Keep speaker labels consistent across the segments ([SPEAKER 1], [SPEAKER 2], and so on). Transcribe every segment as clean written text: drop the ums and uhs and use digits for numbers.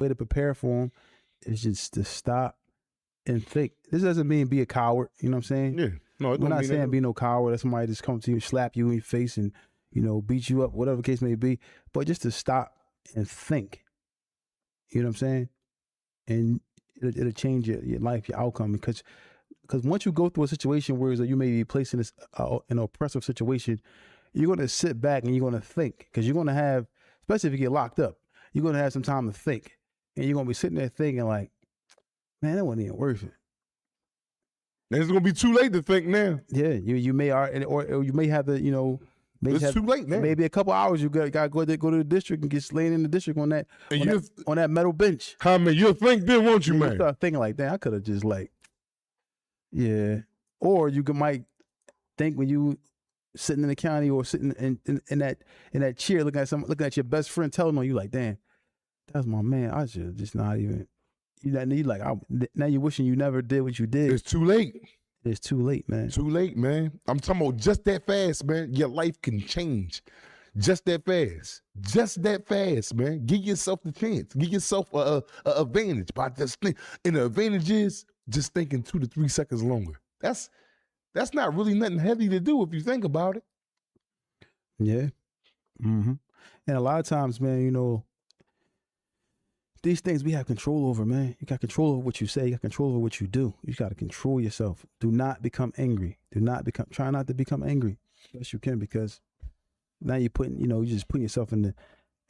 [SPEAKER 1] way to prepare for them is just to stop and think. This doesn't mean be a coward. You know what I'm saying?
[SPEAKER 2] Yeah. No,
[SPEAKER 1] we're not saying be no coward. That somebody just come to you, slap you in your face, and beat you up, whatever the case may be. But just to stop and think. You know what I'm saying? And it'll change your life, your outcome, because once you go through a situation where you may be placed in this an oppressive situation, you're going to sit back and you're going to think, because you're going to have, especially if you get locked up, you're going to have some time to think, and you're going to be sitting there thinking like, man, that wasn't even worth it.
[SPEAKER 2] It's going to be too late to think now.
[SPEAKER 1] Yeah, you may or you may have to
[SPEAKER 2] it's too late now.
[SPEAKER 1] Maybe a couple hours you got to go to the district and get slain in the district on that metal bench.
[SPEAKER 2] How many you'll think then, won't you, man?
[SPEAKER 1] You start thinking like that. I could have just yeah. Or you might think when you sitting in the county or sitting in that chair looking at your best friend telling on you like, damn, that's my man. I should just not even. Now you're wishing you never did what you did.
[SPEAKER 2] It's too late.
[SPEAKER 1] It's too late, man.
[SPEAKER 2] Too late, man. I'm talking about just that fast, man. Your life can change. Just that fast. Just that fast, man. Give yourself the chance. Give yourself a advantage by just think. And the advantage is just thinking 2 to 3 seconds longer. That's not really nothing heavy to do if you think about it.
[SPEAKER 1] Yeah. Mm-hmm. And a lot of times, man, these things we have control over, man. You got control over what you say. You got control over what you do. You got to control yourself. Do not become angry. Try not to become angry as best you can, because now you're just putting yourself in the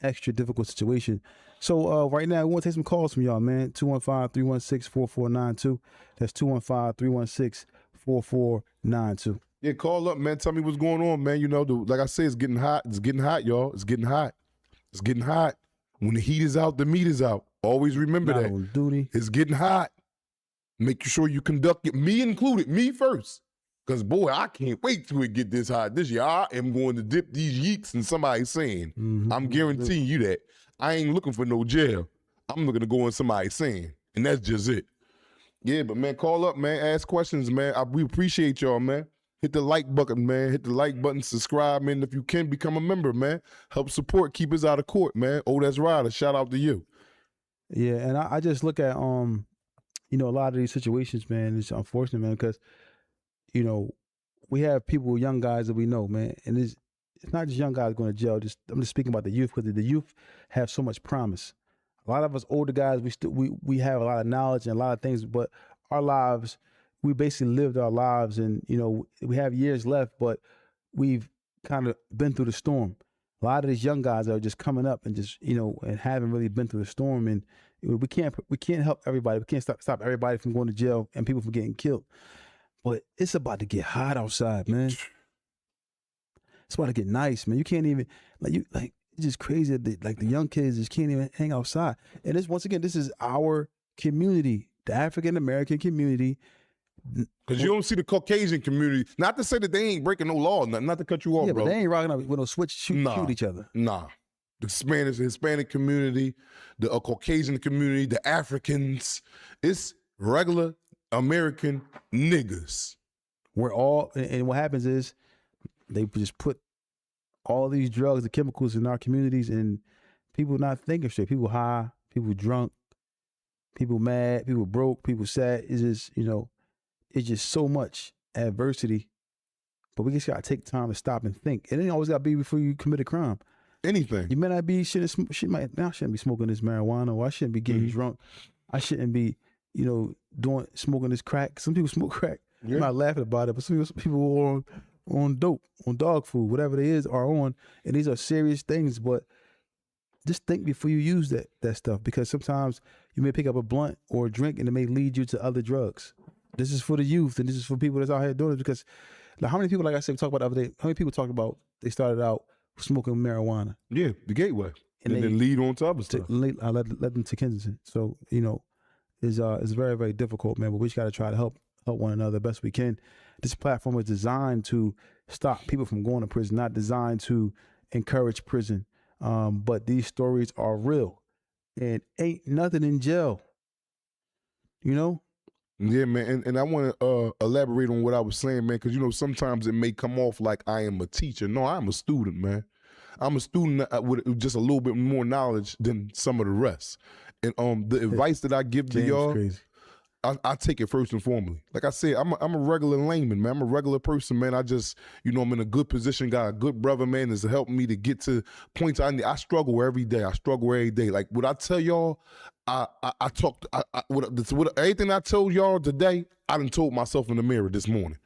[SPEAKER 1] extra difficult situation. So right now, we want to take some calls from y'all, man. 215-316-4492. That's 215-316-4492.
[SPEAKER 2] Yeah, call up, man. Tell me what's going on, man. Like I said, it's getting hot. It's getting hot, y'all. It's getting hot. It's getting hot. When the heat is out, the meat is out. Always remember that.
[SPEAKER 1] On duty.
[SPEAKER 2] It's getting hot. Make sure you conduct it, me included, me first. Because, boy, I can't wait till it get this hot this year. I am going to dip these yeeks in somebody's sand. Mm-hmm. I'm guaranteeing you that. I ain't looking for no jail. I'm looking to go in somebody's sand. And that's just it. Yeah, but, man, call up, man. Ask questions, man. We appreciate y'all, man. Hit the like button, man. Hit the like button, subscribe, man. If you can, become a member, man. Help support, keep us out of court, man. Oh, that's right. A shout out to you.
[SPEAKER 1] Yeah, and I just look at, a lot of these situations, man, it's unfortunate, man, because, we have people, young guys that we know, man, and it's not just young guys going to jail. I'm just speaking about the youth, because the youth have so much promise. A lot of us older guys, we have a lot of knowledge and a lot of things, but our lives, we basically lived our lives, and we have years left, but we've kind of been through the storm. A lot of these young guys are just coming up and just and haven't really been through the storm, and we can't help everybody. We can't stop everybody from going to jail and people from getting killed. But it's about to get hot outside, man. It's about to get nice, man. You can't even it's just crazy that the young kids just can't even hang outside. And this is our community, the African American community.
[SPEAKER 2] Because you don't see the Caucasian community. Not to say that they ain't breaking no law, not to cut you off, bro.
[SPEAKER 1] But they ain't rocking up with no switch, shoot each other.
[SPEAKER 2] Nah. The Hispanic community, the Caucasian community, the Africans. It's regular American niggas.
[SPEAKER 1] And what happens is they just put all these drugs, the chemicals in our communities, and people not thinking straight. People high, people drunk, people mad, people broke, people sad. It's just, it's just so much adversity, but we just gotta take time to stop and think. It ain't always gotta be before you commit a crime.
[SPEAKER 2] Anything.
[SPEAKER 1] You may not be I shouldn't be smoking this marijuana, or I shouldn't be getting drunk. I shouldn't be, smoking this crack. Some people smoke crack. Yeah. I'm not laughing about it, but some people are on dope, on dog food, whatever it is, are on, and these are serious things. But just think before you use that stuff, because sometimes you may pick up a blunt or a drink, and it may lead you to other drugs. This is for the youth, and this is for people that's out here doing it, because how many people, like I said, we talked about the other day, how many people talk about they started out smoking marijuana?
[SPEAKER 2] Yeah, the gateway. And then lead on to other stuff.
[SPEAKER 1] I let them to Kensington. So, it's very, very difficult, man, but we just got to try to help one another the best we can. This platform is designed to stop people from going to prison, not designed to encourage prison. But these stories are real, and ain't nothing in jail,
[SPEAKER 2] Yeah, man, and I want to elaborate on what I was saying, man, because, sometimes it may come off like I am a teacher. No, I'm a student, man. I'm a student with just a little bit more knowledge than some of the rest. And the advice that I give to y'all,
[SPEAKER 1] crazy.
[SPEAKER 2] I take it first and foremost. Like I said, I'm a regular layman, man. I'm a regular person, man. I just, I'm in a good position, got a good brother, man, that's helping me to get to points I need. I struggle every day. Like what I tell y'all, everything I told y'all today, I done told myself in the mirror this morning.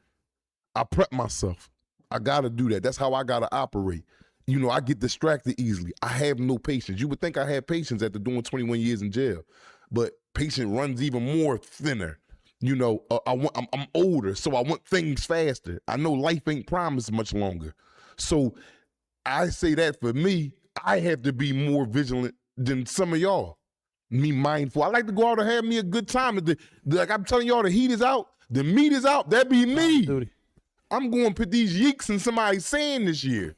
[SPEAKER 2] I prep myself. I gotta do that. That's how I gotta operate. I get distracted easily. I have no patience. You would think I had patience after doing 21 years in jail, but patience runs even more thinner. I'm older, so I want things faster. I know life ain't promised much longer. So I say that for me, I have to be more vigilant than some of y'all. Me mindful. I like to go out and have me a good time. Like I'm telling y'all, the heat is out, the meat is out. That be me. I'm going to put these yeeks in somebody's sand this year.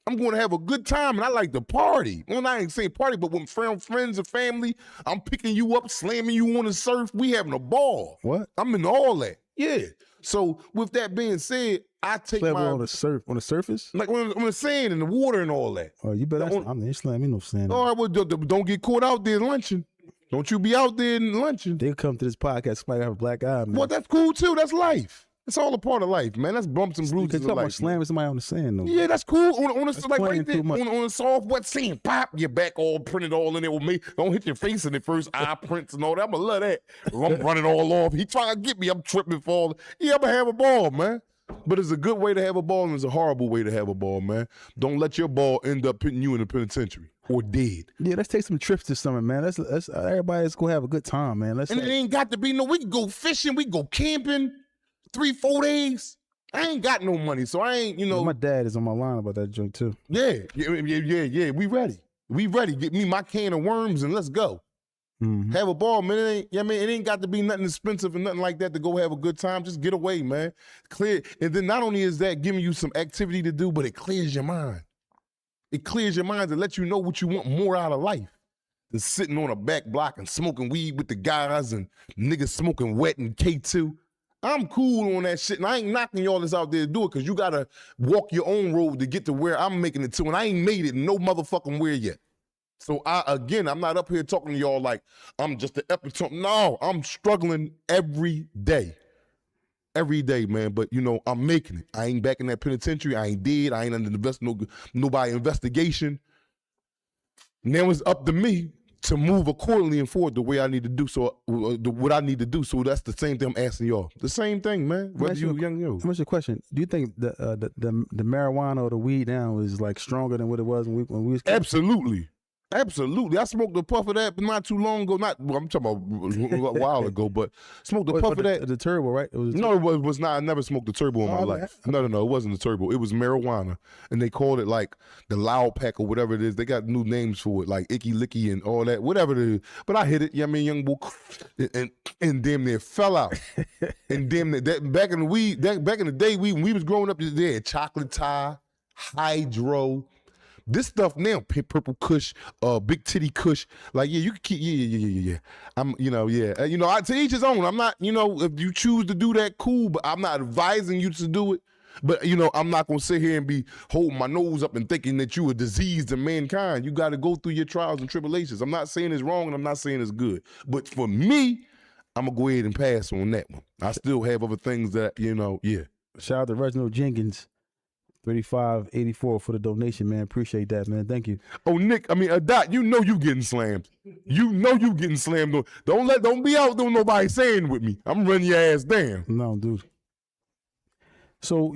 [SPEAKER 2] I'm going to have a good time, and I like to party. Well, I ain't saying party, but when friends and family, I'm picking you up, slamming you on the surf. We having a ball.
[SPEAKER 1] What?
[SPEAKER 2] I'm in all that. Yeah. So with that being said, I take
[SPEAKER 1] my on the surface,
[SPEAKER 2] like on the sand and the water and all that.
[SPEAKER 1] Oh, you better. I mean, slam me no sand.
[SPEAKER 2] All right, well, don't get caught out there lunching. Don't you be out there lunching.
[SPEAKER 1] They'll come to this podcast. Somebody have a black eye, man.
[SPEAKER 2] Well, that's cool too. That's life. It's all a part of life, man. That's bumps and bruises of life.
[SPEAKER 1] Slamming somebody on the sand, though.
[SPEAKER 2] Yeah, that's cool. On a soft, wet sand, pop, your back all printed all in it with me. Don't hit your face in it first, eye prints and all that. I'm going to love that. I'm running all off. He trying to get me. I'm tripping, falling. Yeah, I'm going to have a ball, man. But it's a good way to have a ball and it's a horrible way to have a ball, man. Don't let your ball end up putting you in the penitentiary or dead.
[SPEAKER 1] Yeah, let's take some trips this summer, man. Let's everybody's go have a good time, man.
[SPEAKER 2] It ain't got to be we can go fishing, we can go camping 3-4 days. I ain't got no money, so I ain't,
[SPEAKER 1] My dad is on my line about that joint too.
[SPEAKER 2] Yeah. We ready. Get me my can of worms and let's go. Mm-hmm. Have a ball, man. It ain't got to be nothing expensive and nothing like that to go have a good time. Just get away, man. Clear. And then not only is that giving you some activity to do, but it clears your mind. It clears your mind to let you know what you want more out of life than sitting on a back block and smoking weed with the guys and niggas smoking wet and K2. I'm cool on that shit, and I ain't knocking y'all that's out there to do it because you got to walk your own road to get to where I'm making it to, and I ain't made it no motherfucking where yet. So, I'm not up here talking to y'all like I'm just the epitome. No, I'm struggling every day. Every day, man. But, I'm making it. I ain't back in that penitentiary. I ain't dead. I ain't under nobody investigation. Now it's up to me to move accordingly and forward the way I need to do. So, what I need to do. So that's the same thing I'm asking y'all. The same thing, man. Whether you young, yo.
[SPEAKER 1] Let me ask you a question. Do you think the marijuana or the weed now is like stronger than what it was when we was kids?
[SPEAKER 2] Absolutely. I smoked a puff of that not too long ago. I'm talking about a while ago, but smoked a puff of that.
[SPEAKER 1] The turbo, right?
[SPEAKER 2] It was not. I never smoked a turbo in my life. No, it wasn't a turbo. It was marijuana. And they called it like the Loud Pack or whatever it is. They got new names for it, like Icky Licky and all that, whatever it is. But I hit it, young boy, and damn near fell out. And damn near, back in the day, when we was growing up, they had chocolate tie, hydro. This stuff now, purple kush, big titty kush, like, yeah, you can keep, yeah. I'm, to each his own. I'm not, if you choose to do that, cool, but I'm not advising you to do it. But, I'm not going to sit here and be holding my nose up and thinking that you a disease to mankind. You got to go through your trials and tribulations. I'm not saying it's wrong and I'm not saying it's good. But for me, I'm going to go ahead and pass on that one. I still have other things that, yeah.
[SPEAKER 1] Shout out to Reginald Jenkins. 3584 for the donation, man. Appreciate that, man. Thank you.
[SPEAKER 2] Oh, Nick, Dot, you getting slammed. You getting slammed. Don't be out there nobody saying with me. I'm running your ass down.
[SPEAKER 1] No, dude. So,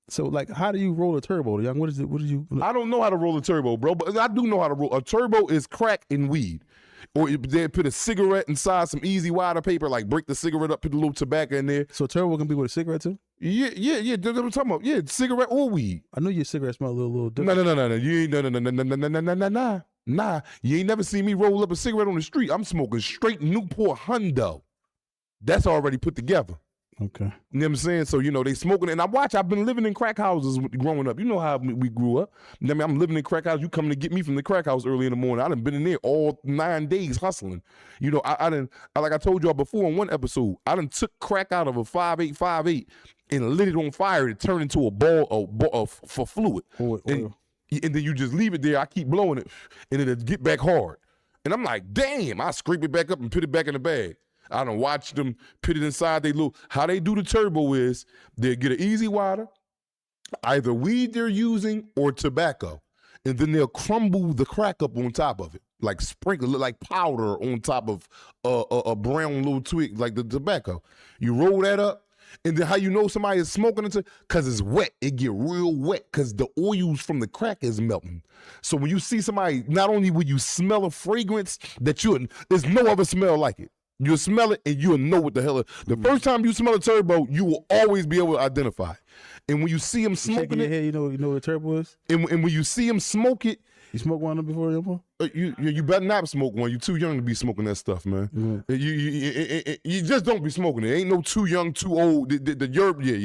[SPEAKER 1] so like, how do you roll a turbo, young? What is it? What did you?
[SPEAKER 2] I don't know how to roll a turbo, bro, but I do know how to roll. A turbo is crack and weed. Or they put a cigarette inside some easy wider paper, like break the cigarette up, put a little tobacco in there.
[SPEAKER 1] So turbo can be with a cigarette too?
[SPEAKER 2] Yeah. That's what I'm talking about. Yeah, cigarette or weed.
[SPEAKER 1] I know your cigarette smell a little different.
[SPEAKER 2] No. You ain't nah. You ain't never seen me roll up a cigarette on the street. I'm smoking straight Newport Hundo. That's already put together.
[SPEAKER 1] Okay.
[SPEAKER 2] You know what I'm saying? So, they smoking. And I've been living in crack houses growing up. You know how we grew up. I'm living in crack house. You coming to get me from the crack house early in the morning. I done been in there all 9 days hustling. Like I told y'all before in one episode, I done took crack out of a 5858 and lit it on fire to turn into a ball for fluid.
[SPEAKER 1] Oil.
[SPEAKER 2] And then you just leave it there. I keep blowing it, and it'll get back hard. And I'm like, damn, I scrape it back up and put it back in the bag. I done watched them put it inside they little, how they do the turbo is they'll get an easy water, either weed they're using or tobacco. And then they'll crumble the crack up on top of it, like sprinkle it like powder on top of a brown little twig, like the tobacco. You roll that up, and then how you know somebody is smoking it? Because it's wet. It get real wet because the oils from the crack is melting. So when you see somebody, not only will you smell a fragrance that there's no other smell like it. You'll smell it and you'll know what the hell. The first time you smell a turbo, you will always be able to identify. And when you see them smoking it,
[SPEAKER 1] head, you know what a turbo is.
[SPEAKER 2] And when you see them smoke it,
[SPEAKER 1] you smoke one of them before,
[SPEAKER 2] you better not smoke one. You're too young to be smoking that stuff, man. You just don't be smoking it. Ain't no too young, too old. Yeah.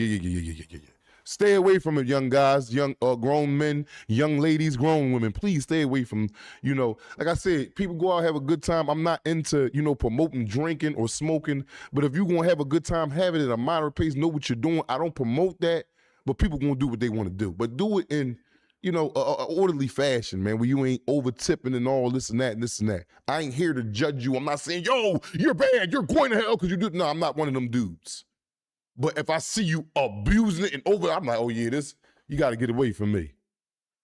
[SPEAKER 2] Stay away from it, young guys, young grown men, young ladies, grown women. Please stay away from, like I said, people go out, have a good time. I'm not into, promoting drinking or smoking, but if you're going to have a good time, have it at a moderate pace, know what you're doing. I don't promote that, but people going to do what they want to do. But do it in, a orderly fashion, man, where you ain't over tipping and all this and that and this and that. I ain't here to judge you. I'm not saying, yo, you're bad, you're going to hell because you do. No, I'm not one of them dudes. But if I see you abusing it and over, I'm like, oh yeah, you got to get away from me.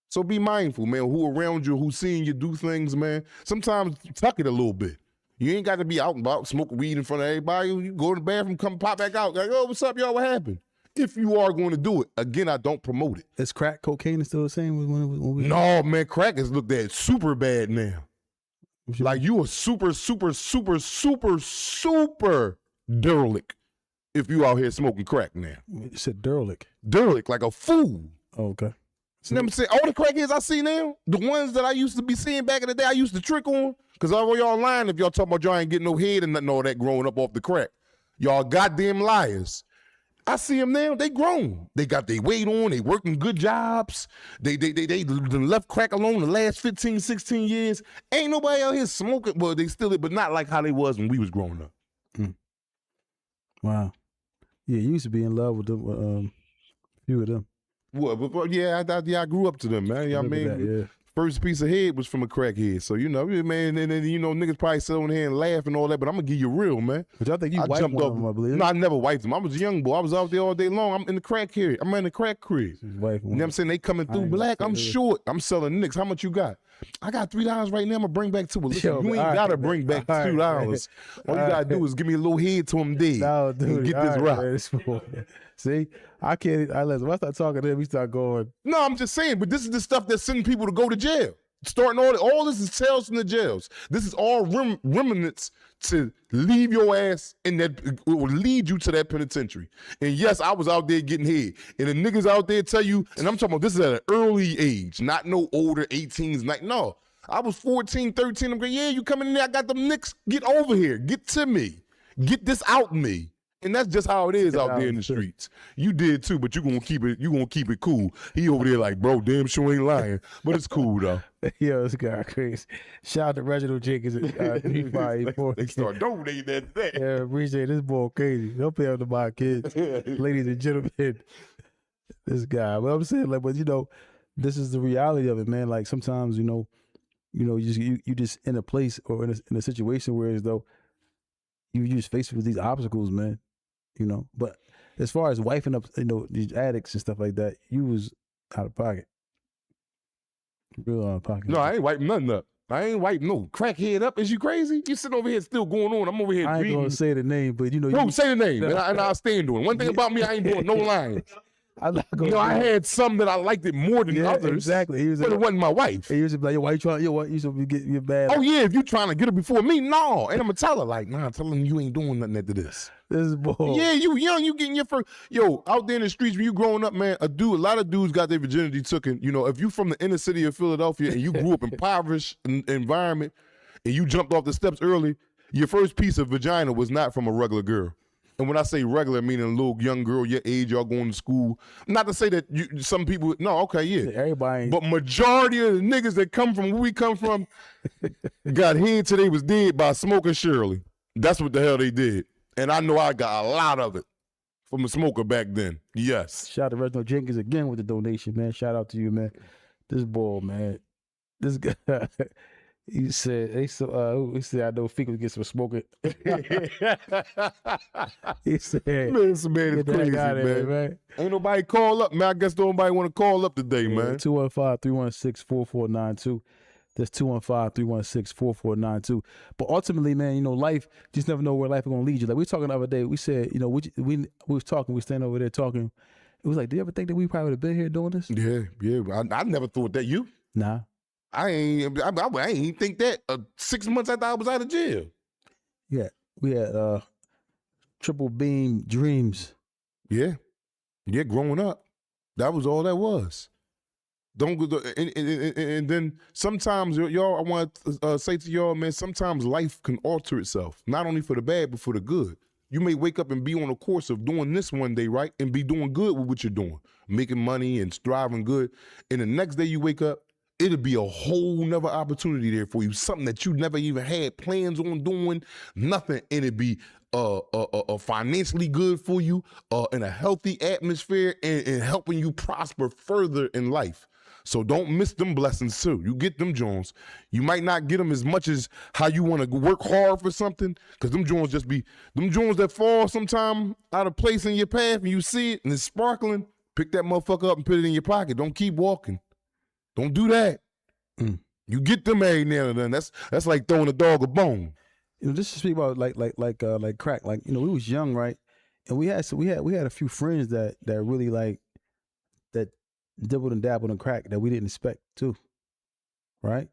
[SPEAKER 2] So be mindful, man, who around you, who's seeing you do things, man. Sometimes tuck it a little bit. You ain't got to be out and about smoking weed in front of everybody. You go to the bathroom, come pop back out. Like, oh, what's up, y'all? What happened? If you are going to do it, again, I don't promote it.
[SPEAKER 1] Is crack cocaine still the same? When we
[SPEAKER 2] no, man, crack is looked at super bad now. Like you are super derelict if you out here smoking crack now.
[SPEAKER 1] You said derelict.
[SPEAKER 2] Derelict, like a fool.
[SPEAKER 1] Oh, okay.
[SPEAKER 2] So, you know what I'm saying? All the crackheads I see now, the ones that I used to be seeing back in the day, I used to trick on, because all y'all lying if y'all talking about y'all ain't getting no head and nothing all that growing up off the crack. Y'all goddamn liars. I see them now, they grown. They got their weight on, they working good jobs. They left crack alone the last 15, 16 years. Ain't nobody out here smoking. Well, they still, but not like how they was when we was growing up.
[SPEAKER 1] Mm. Wow. Yeah, you used to be in love with them, a few of them.
[SPEAKER 2] What? But yeah, I grew up to them, man. I mean,
[SPEAKER 1] that, yeah.
[SPEAKER 2] First piece of head was from a crackhead. So, man, and then, niggas probably sit on here and laugh and all that, but I'm going to give you real, man.
[SPEAKER 1] But y'all think you wiped one of them, I believe?
[SPEAKER 2] No, I never wiped them. I was a young boy. I was out there all day long. I'm in the crack crib. I'm in the crack crib. You know what I'm saying? They coming through black. I'm short. I'm selling nicks. How much you got? I got $3 right now. I'm going to bring back $2. Listen, you ain't got to bring back $2. All you got to do is give me a little head to him dead.
[SPEAKER 1] No, dude.
[SPEAKER 2] And get this rock.
[SPEAKER 1] See, I can't. Listen, when I start talking to him, we start going.
[SPEAKER 2] No, I'm just saying, but this is the stuff that's sending people to go to jail. Starting all this is tales from the jails. This is all remnants to leave your ass in that, or lead you to that penitentiary. And yes, I was out there getting head. And the niggas out there tell you, and I'm talking about this is at an early age, not no older 18s. Like, no, I was 14, 13. I'm going, yeah, you coming in there, I got them nicks. Get over here. Get to me. Get this out me. And that's just how it is out there in the streets. You did too, but you gonna keep it cool. He over there like, bro, damn sure ain't lying. But it's cool though.
[SPEAKER 1] Yo, this guy crazy. Shout out to Reginald Jenkins at 3584.
[SPEAKER 2] They start donating that.
[SPEAKER 1] Yeah, appreciate this boy crazy. Don't pay up to my kids. Ladies and gentlemen. This guy. Well, I'm saying, like, but this is the reality of it, man. Like sometimes, you just in a place or in a situation where as though you just faced with these obstacles, man. But as far as wifing up, these addicts and stuff like that, you was out of pocket. Real out of pocket.
[SPEAKER 2] No, I ain't wiping nothing up. I ain't wiping no crackhead up. Is you crazy? You sitting over here still going on. I'm over here
[SPEAKER 1] I ain't gonna say the name, but
[SPEAKER 2] Bro, say the name, and I'll stand doing. One thing about me, I ain't doing no lines. I had some that I liked it more than others.
[SPEAKER 1] Exactly.
[SPEAKER 2] But it wasn't my wife.
[SPEAKER 1] He used to be like, yo, why you trying? Yo, what? You should be getting bad.
[SPEAKER 2] Oh yeah, if you trying to get her before me, no. And I'm gonna tell her like, nah, tell him you ain't doing nothing after this.
[SPEAKER 1] This is bull.
[SPEAKER 2] Yeah, you young, you getting your first. Yo, out there in the streets, when you growing up, man, a lot of dudes got their virginity taken. If you from the inner city of Philadelphia and you grew up in impoverished environment and you jumped off the steps early, your first piece of vagina was not from a regular girl. And when I say regular, meaning a little young girl your age, y'all going to school. Not to say that some people, no, okay, yeah.
[SPEAKER 1] Everybody.
[SPEAKER 2] But majority of the niggas that come from where we come from got head till they was dead by smoking Shirley. That's what the hell they did. And I know I got a lot of it from a smoker back then. Yes.
[SPEAKER 1] Shout out to Reginald Jenkins again with the donation, man. Shout out to you, man. This boy, man. This guy. He said, he said, I know Feek was get some smoking. He said,
[SPEAKER 2] Man, this man is
[SPEAKER 1] get the heck
[SPEAKER 2] crazy,
[SPEAKER 1] out of here,
[SPEAKER 2] man.
[SPEAKER 1] man.
[SPEAKER 2] Ain't nobody call up, man. I guess nobody want to call up today, man.
[SPEAKER 1] 215-316-4492. That's 215-316-4492. But ultimately, man, you know, life, just never know where life is going to lead you. Like we were talking the other day, we said, you know, we was talking, we standing over there talking. It was like, do you ever think that we probably would have been here doing this?
[SPEAKER 2] Yeah. I never thought that. You?
[SPEAKER 1] Nah.
[SPEAKER 2] I ain't think that 6 months after I was out of jail.
[SPEAKER 1] Yeah. We had triple beam dreams.
[SPEAKER 2] Yeah. Yeah, growing up. That was all that was. Don't go, and then sometimes, y'all, I want to say to y'all, man, sometimes life can alter itself, not only for the bad, but for the good. You may wake up and be on a course of doing this one day, right? And be doing good with what you're doing, making money and striving good. And the next day you wake up, it'll be a whole nother opportunity there for you, something that you never even had plans on doing, nothing, and it be financially good for you, in a healthy atmosphere, and helping you prosper further in life. So don't miss them blessings too. You get them Jones. You might not get them as much as how you want to work hard for something, because them Jones just be, them Jones that fall sometime out of place in your path and you see it and it's sparkling, pick that motherfucker up and put it in your pocket. Don't keep walking. Don't do that. You get them every now and then. That's like throwing a dog a bone.
[SPEAKER 1] You know, this is speak about like crack. Like, you know, we was young, right? And we had a few friends that really like that dibbled and dabbled in crack that we didn't expect too. Right?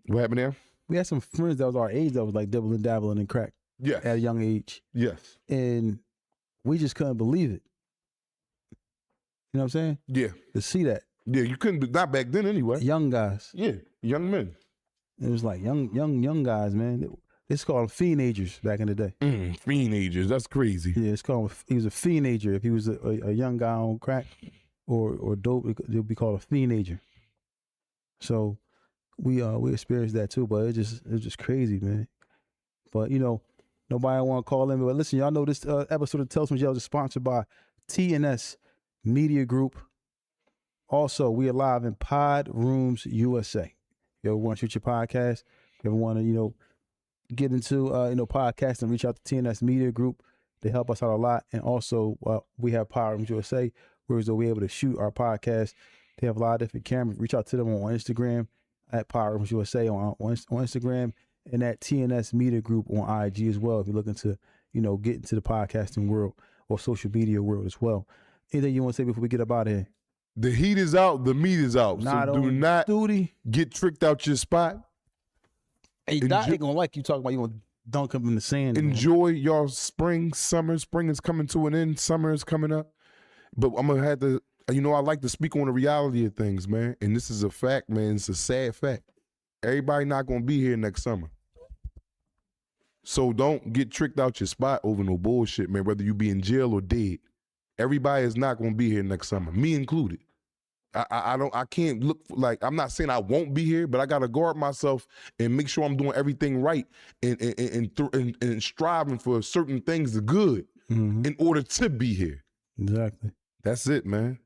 [SPEAKER 2] What happened there?
[SPEAKER 1] We had some friends that was our age that was like dibbling and dabbling in crack.
[SPEAKER 2] Yes.
[SPEAKER 1] At a young age.
[SPEAKER 2] Yes.
[SPEAKER 1] And we just couldn't believe it. You know what I'm saying?
[SPEAKER 2] Yeah.
[SPEAKER 1] To see that.
[SPEAKER 2] Yeah, you couldn't, not back then anyway.
[SPEAKER 1] Young guys.
[SPEAKER 2] Yeah, young men.
[SPEAKER 1] It was like young guys, man. It's called teenagers back in the day.
[SPEAKER 2] Teenagers, that's crazy.
[SPEAKER 1] Yeah, it's called, he was a teenager. If he was a young guy on crack or dope, it would be called a teenager. So we experienced that too, but it was just crazy, man. But you know, nobody want to call in. But listen, y'all know this episode of Tales from Jail is sponsored by TNS Media Group. Also, we are live in Pod Rooms USA. You ever want to shoot your podcast? You ever want to, you know, get into, podcasting, reach out to TNS Media Group. They help us out a lot. And also, we have Pod Rooms USA, where we're able to shoot our podcast. They have a lot of different cameras. Reach out to them on Instagram at Pod Rooms USA on Instagram, and at TNS Media Group on IG as well, if you're looking to, you know, get into the podcasting world or social media world as well. Anything you want to say before we get up out of here?
[SPEAKER 2] The heat is out, the meat is out.
[SPEAKER 1] Not
[SPEAKER 2] so do not
[SPEAKER 1] duty.
[SPEAKER 2] Get tricked out your spot.
[SPEAKER 1] Hey, Doc ain't gonna like you talking about you gonna dunk him in the sand.
[SPEAKER 2] Enjoy your spring, summer. Spring is coming to an end. Summer is coming up. But I'm gonna have to, you know, I like to speak on the reality of things, man. And this is a fact, man. It's a sad fact. Everybody not gonna be here next summer. So don't get tricked out your spot over no bullshit, man. Whether you be in jail or dead, everybody is not gonna be here next summer, me included. I can't look like, I'm not saying I won't be here, but I gotta guard myself and make sure I'm doing everything right and striving for certain things good in order to be here.
[SPEAKER 1] Exactly.
[SPEAKER 2] That's it, man.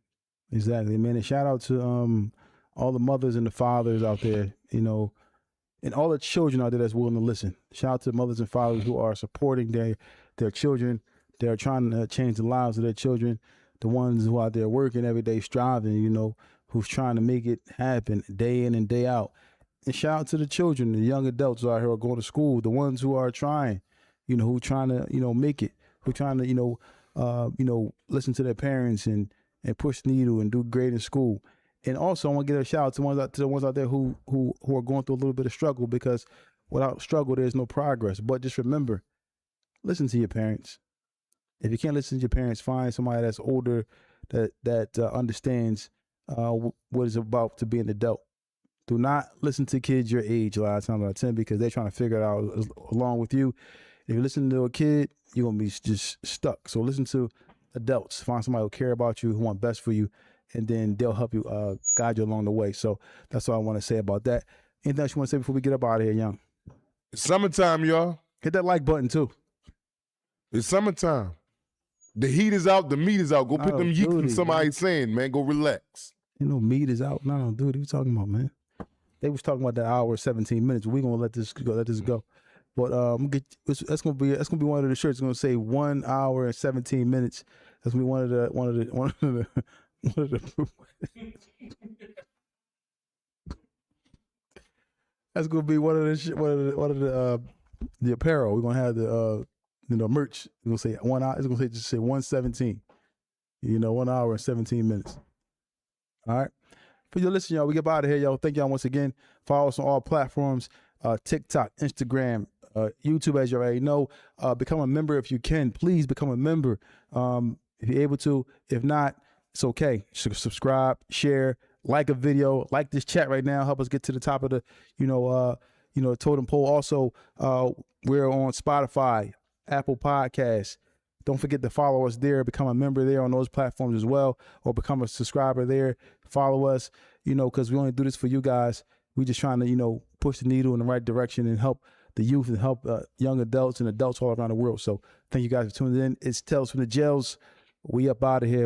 [SPEAKER 1] Exactly, man. And shout out to all the mothers and the fathers out there, you know, and all the children out there that's willing to listen. Shout out to mothers and fathers who are supporting their children. They're trying to change the lives of their children. The ones who are out there working every day, striving, you know, who's trying to make it happen day in and day out. And shout out to the children, the young adults out here who are going to school, the ones who are trying, you know, who trying to, you know, make it, who trying to, you know, listen to their parents and push the needle and do great in school. And also, I want to give a shout out to the ones out there who are going through a little bit of struggle, because without struggle, there's no progress. But just remember, listen to your parents. If you can't listen to your parents, find somebody that's older that understands what it's about to be an adult. Do not listen to kids your age a lot of times out of 10, because they're trying to figure it out along with you. If you listen to a kid, you're going to be just stuck. So listen to adults. Find somebody who care about you, who want best for you, and then they'll help you guide you along the way. So that's all I want to say about that. Anything else you want to say before we get up out of here, Young?
[SPEAKER 2] It's summertime, y'all.
[SPEAKER 1] Hit that like button, too.
[SPEAKER 2] It's summertime. The heat is out, the meat is out. Go put them yeeks in somebody's sand, man. Go relax.
[SPEAKER 1] You know, meat is out. No, dude, what are you talking about, man? They was talking about that hour 17 minutes. We're gonna let this go. But that's gonna be one of the shirts. It's gonna say 1 hour and 17 minutes. That's gonna be one of the that's gonna be one of the apparel. We're gonna have the merch. It's gonna say 1 hour. It's gonna say just say 117. 1 hour and 17 minutes. All right. For you listen, y'all, we get out of here, y'all. Thank y'all once again. Follow us on all platforms, TikTok, Instagram, YouTube, as you already know. Become a member if you can. Please become a member if you're able to. If not, it's okay. Subscribe, share, like a video, like this chat right now. Help us get to the top of the, totem pole. Also, we're on Spotify, Apple Podcasts. Don't forget to follow us there. Become a member there on those platforms as well, or become a subscriber there. Follow us, because we only do this for you guys. We just trying to, push the needle in the right direction and help the youth and help young adults and adults all around the world. So thank you guys for tuning in. It's Tales from the Jails. We up out of here.